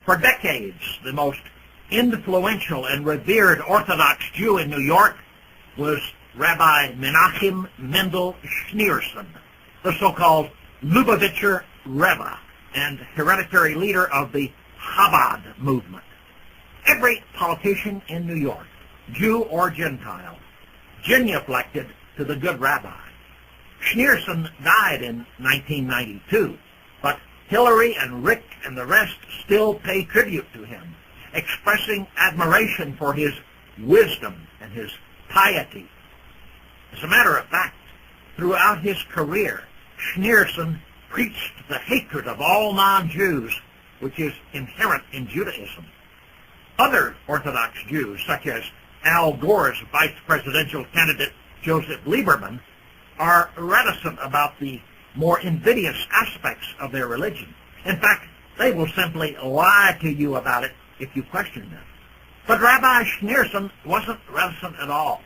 For decades, the most influential and revered Orthodox Jew in New York was Rabbi Menachem Mendel Schneerson, the so-called Lubavitcher Rebbe and hereditary leader of the Chabad movement. Every politician in New York, Jew or Gentile, genuflected to the good rabbi. Schneerson died in 1992, but Hillary and Rick and the rest still pay tribute to him, expressing admiration for his wisdom and his piety. As a matter of fact, throughout his career, Schneerson preached the hatred of all non-Jews, which is inherent in Judaism. Other Orthodox Jews, such as Al Gore's vice presidential candidate Joseph Lieberman, are reticent about the more invidious aspects of their religion. In fact, they will simply lie to you about it if you question them. But Rabbi Schneerson wasn't reticent at all.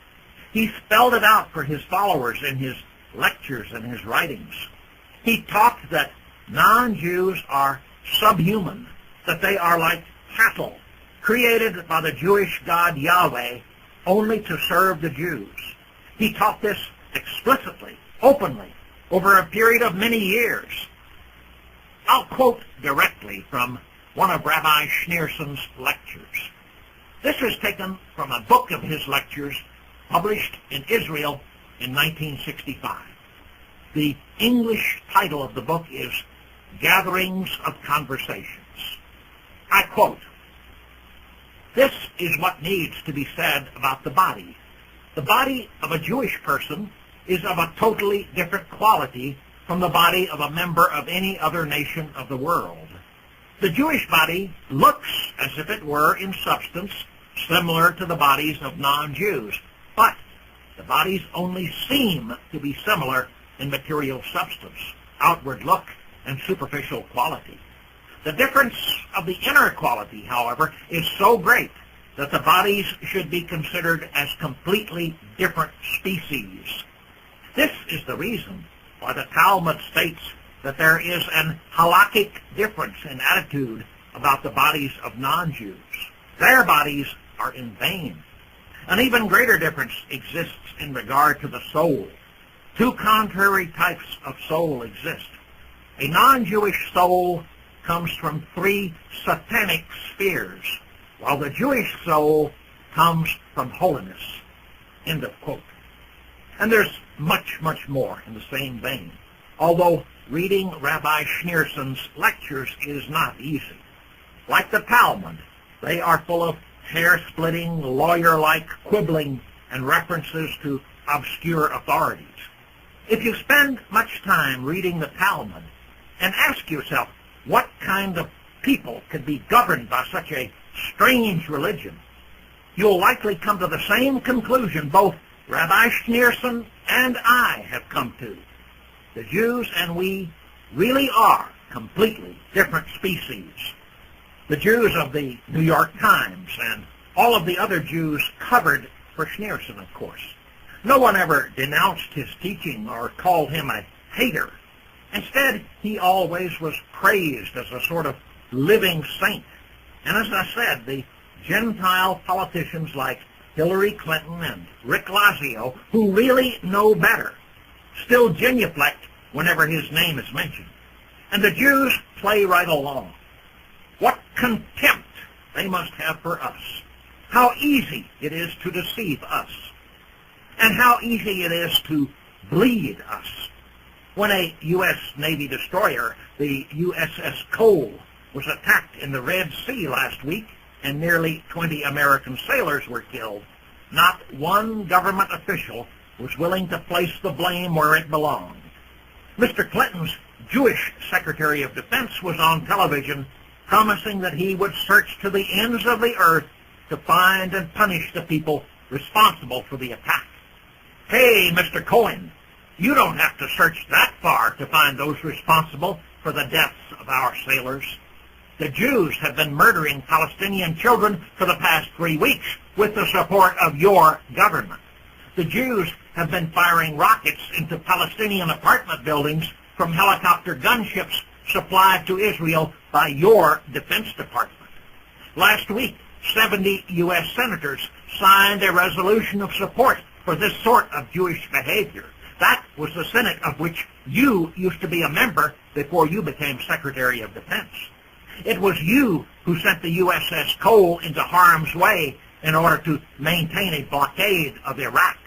He spelled it out for his followers in his lectures and his writings. He taught that non-Jews are subhuman, that they are like cattle, created by the Jewish God Yahweh only to serve the Jews. He taught this explicitly, openly, over a period of many years. I'll quote directly from one of Rabbi Schneerson's lectures. This is taken from a book of his lectures published in Israel in 1965. The English title of the book is Gatherings of Conversations. I quote, "This is what needs to be said about the body. The body of a Jewish person is of a totally different quality from the body of a member of any other nation of the world. The Jewish body looks as if it were, in substance, similar to the bodies of non-Jews, but the bodies only seem to be similar in material substance, outward look, and superficial quality. The difference of the inner quality, however, is so great that the bodies should be considered as completely different species. This is the reason why the Talmud states that there is an halakhic difference in attitude about the bodies of non-Jews. Their bodies are in vain. An even greater difference exists in regard to the soul. Two contrary types of soul exist. A non-Jewish soul comes from three satanic spheres, while the Jewish soul comes from holiness." End of quote. And there's much, much more in the same vein, although reading Rabbi Schneerson's lectures is not easy. Like the Talmud, they are full of hair-splitting, lawyer-like quibbling and references to obscure authorities. If you spend much time reading the Talmud and ask yourself what kind of people could be governed by such a strange religion, you'll likely come to the same conclusion both Rabbi Schneerson and I have come to. The Jews and we really are completely different species. The Jews of the New York Times and all of the other Jews covered for Schneerson, of course. No one ever denounced his teaching or called him a hater. Instead, he always was praised as a sort of living saint. And as I said, the Gentile politicians like Hillary Clinton and Rick Lazio, who really know better, still genuflect whenever his name is mentioned. And the Jews play right along. What contempt they must have for us. How easy it is to deceive us. And how easy it is to bleed us. When a U.S. Navy destroyer, the USS Cole, was attacked in the Red Sea last week and nearly 20 American sailors were killed, not one government official was willing to place the blame where it belonged. Mr. Clinton's Jewish Secretary of Defense was on television promising that he would search to the ends of the earth to find and punish the people responsible for the attack. Hey, Mr. Cohen, you don't have to search that far to find those responsible for the deaths of our sailors. The Jews have been murdering Palestinian children for the past 3 weeks with the support of your government. The Jews have been firing rockets into Palestinian apartment buildings from helicopter gunships supplied to Israel by your Defense Department. Last week, 70 U.S. senators signed a resolution of support for this sort of Jewish behavior. That was the Senate of which you used to be a member before you became Secretary of Defense. It was you who sent the USS Cole into harm's way in order to maintain a blockade of Iraq,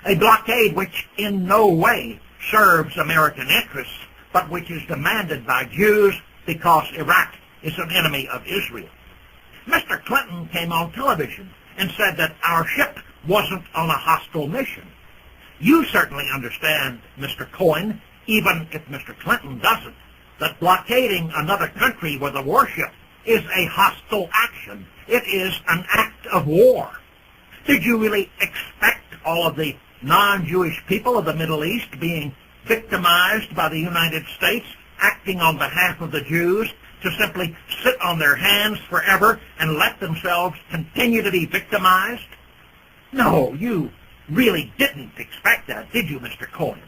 a blockade which in no way serves American interests, but which is demanded by Jews because Iraq is an enemy of Israel. Mr. Clinton came on television and said that our ship wasn't on a hostile mission. You certainly understand, Mr. Cohen, even if Mr. Clinton doesn't, that blockading another country with a warship is a hostile action. It is an act of war. Did you really expect all of the non-Jewish people of the Middle East being victimized by the United States, acting on behalf of the Jews, to simply sit on their hands forever and let themselves continue to be victimized? No, you really didn't expect that, did you, Mr. Cohen?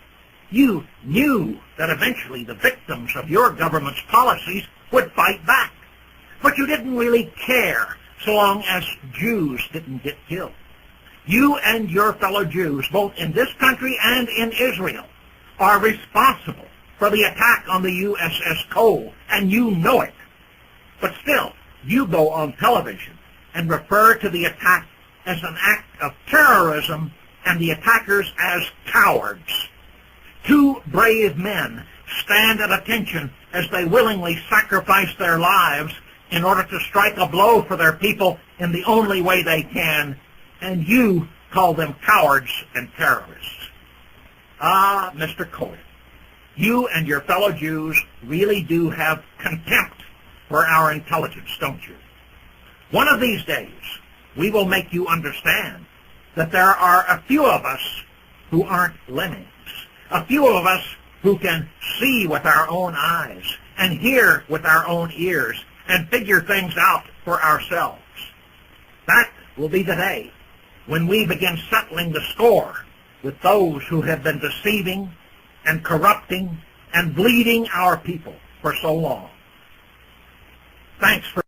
You knew that eventually the victims of your government's policies would fight back. But you didn't really care so long as Jews didn't get killed. You and your fellow Jews, both in this country and in Israel, are responsible for the attack on the USS Cole, and you know it. But still, you go on television and refer to the attack as an act of terrorism and the attackers as cowards. Two brave men stand at attention as they willingly sacrifice their lives in order to strike a blow for their people in the only way they can, and you call them cowards and terrorists. Ah, Mr. Cohen, you and your fellow Jews really do have contempt for our intelligence, don't you? One of these days, we will make you understand that there are a few of us who aren't lemmings, a few of us who can see with our own eyes and hear with our own ears and figure things out for ourselves. That will be the day when we begin settling the score with those who have been deceiving and corrupting and bleeding our people for so long. Thanks for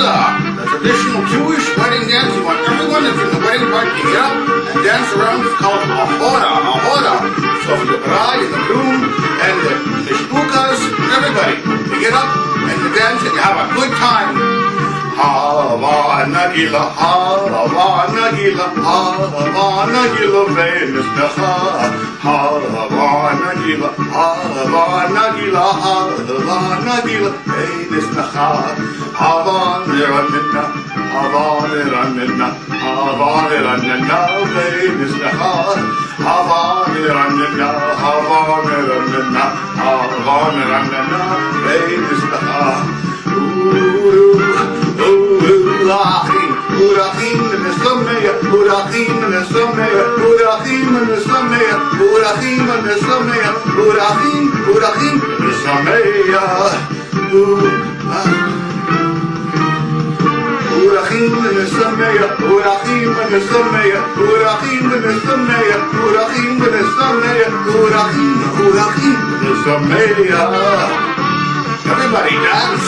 the traditional Jewish wedding dance. You want everyone that's in the wedding party to get up and dance around. It's called a hora. So for the bride and the groom and the shpukas, everybody, you get up and you dance and you have a good time. Hava nagila, hava nagila, hava nagila, venis necha. Hava nagila, hava nagila, hava nagila, venis necha. Hava niranina, hava niranina, hava niranina, venis necha. Hava niranina, hava niranina, hava niranina, venis necha. Urachim nesameya, urachim nesameya, urachim nesameya, urachim nesameya, urachim nesameya. Urachim nesameya, urachim nesameya, urachim nesameya, urachim nesameya, urachim nesameya. Everybody dance.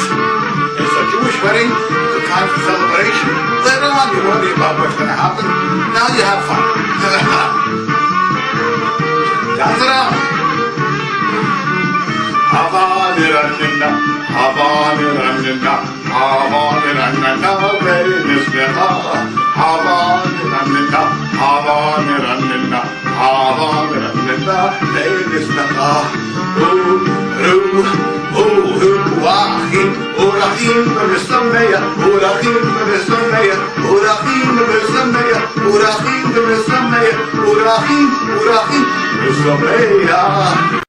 It's a Jewish wedding. It's a time for celebration. Later on, you worry about what's going to happen. Now you have fun. Dance it out. Hava niranina, hava niranina, hava niranina, venis necha. Hava niranina, hava niranina, hava niranina, venis necha. Ooh, ooh, ooh, ooh, ah. אורחים, אורחים במשמח, אורחים במשמח, אורחים במשמח, אורחים במשמח, אורחים, אורחים במשמח.